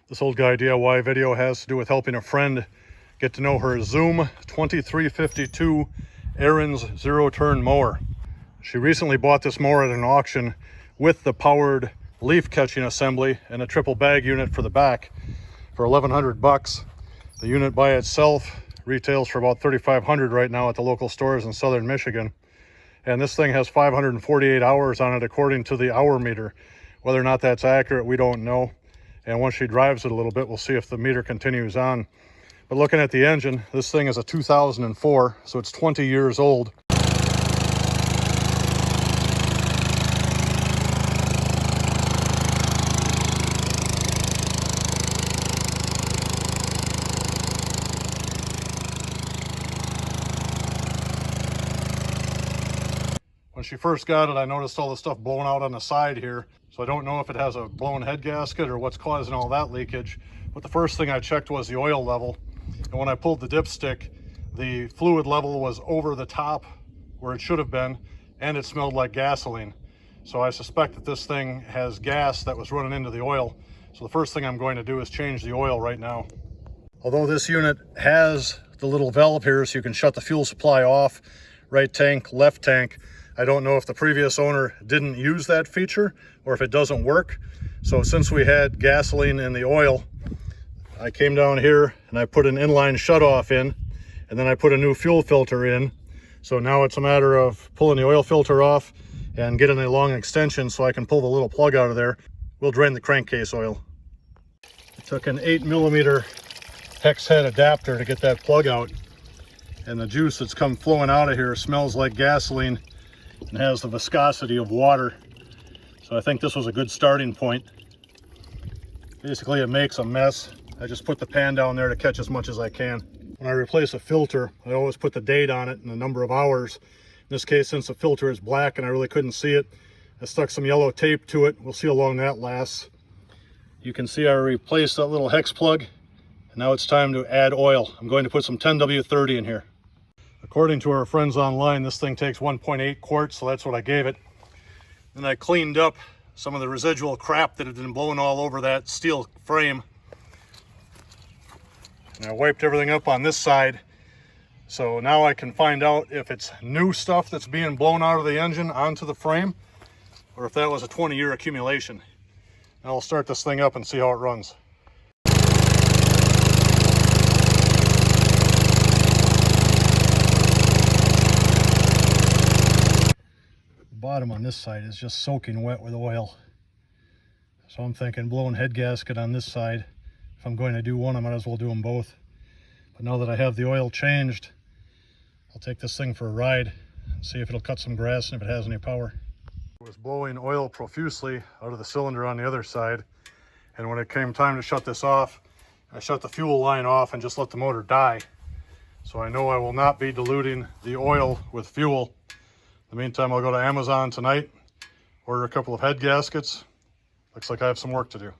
This old guy DIY video has to do with helping a friend get to know her Zoom 2352 Ariens zero-turn mower. She recently bought this mower at an auction with the powered leaf catching assembly and a triple bag unit for the back for 1,100 bucks. The unit by itself retails for about 3,500 right now at the local stores in southern Michigan. And this thing has 548 hours on it according to the hour meter. Whether or not that's accurate, we don't know. And once she drives it a little bit, we'll see if the meter continues on. But looking at the engine, this thing is a 2004, so it's 20 years old. When she first got it, I noticed all the stuff blowing out on the side here. So I don't know if it has a blown head gasket or what's causing all that leakage. But the first thing I checked was the oil level. And when I pulled the dipstick, the fluid level was over the top where it should have been, and it smelled like gasoline. So I suspect that this thing has gas that was running into the oil. So the first thing I'm going to do is change the oil right now. Although this unit has the little valve here so you can shut the fuel supply off, right tank, left tank, I don't know if the previous owner didn't use that feature or if it doesn't work. So since we had gasoline in the oil, I came down here and I put an inline shutoff in, and then I put a new fuel filter in. So now it's a matter of pulling the oil filter off and getting a long extension so I can pull the little plug out of there. We'll drain the crankcase oil. I took an 8mm hex head adapter to get that plug out, and the juice that's come flowing out of here smells like gasoline and has the viscosity of water. So I think this was a good starting point. Basically it makes a mess. I just put the pan down there to catch as much as I can. When I replace a filter, I always put the date on it and the number of hours. In this case, since the filter is black and I really couldn't see it, I stuck some yellow tape to it. We'll see how long that lasts. You can see I replaced that little hex plug, and now it's time to add oil. I'm going to put some 10W30 in here. According to our friends online, this thing takes 1.8 quarts, so that's what I gave it. Then I cleaned up some of the residual crap that had been blowing all over that steel frame. And I wiped everything up on this side. So now I can find out if it's new stuff that's being blown out of the engine onto the frame, or if that was a 20-year accumulation. And I'll start this thing up and see how it runs. Bottom on this side is just soaking wet with oil. So I'm thinking blowing head gasket on this side. If I'm going to do one, I might as well do them both. But now that I have the oil changed, I'll take this thing for a ride and see if it'll cut some grass and if it has any power. It was blowing oil profusely out of the cylinder on the other side. And when it came time to shut this off, I shut the fuel line off and just let the motor die. So I know I will not be diluting the oil with fuel. In the meantime, I'll go to Amazon tonight, order a couple of head gaskets. Looks like I have some work to do.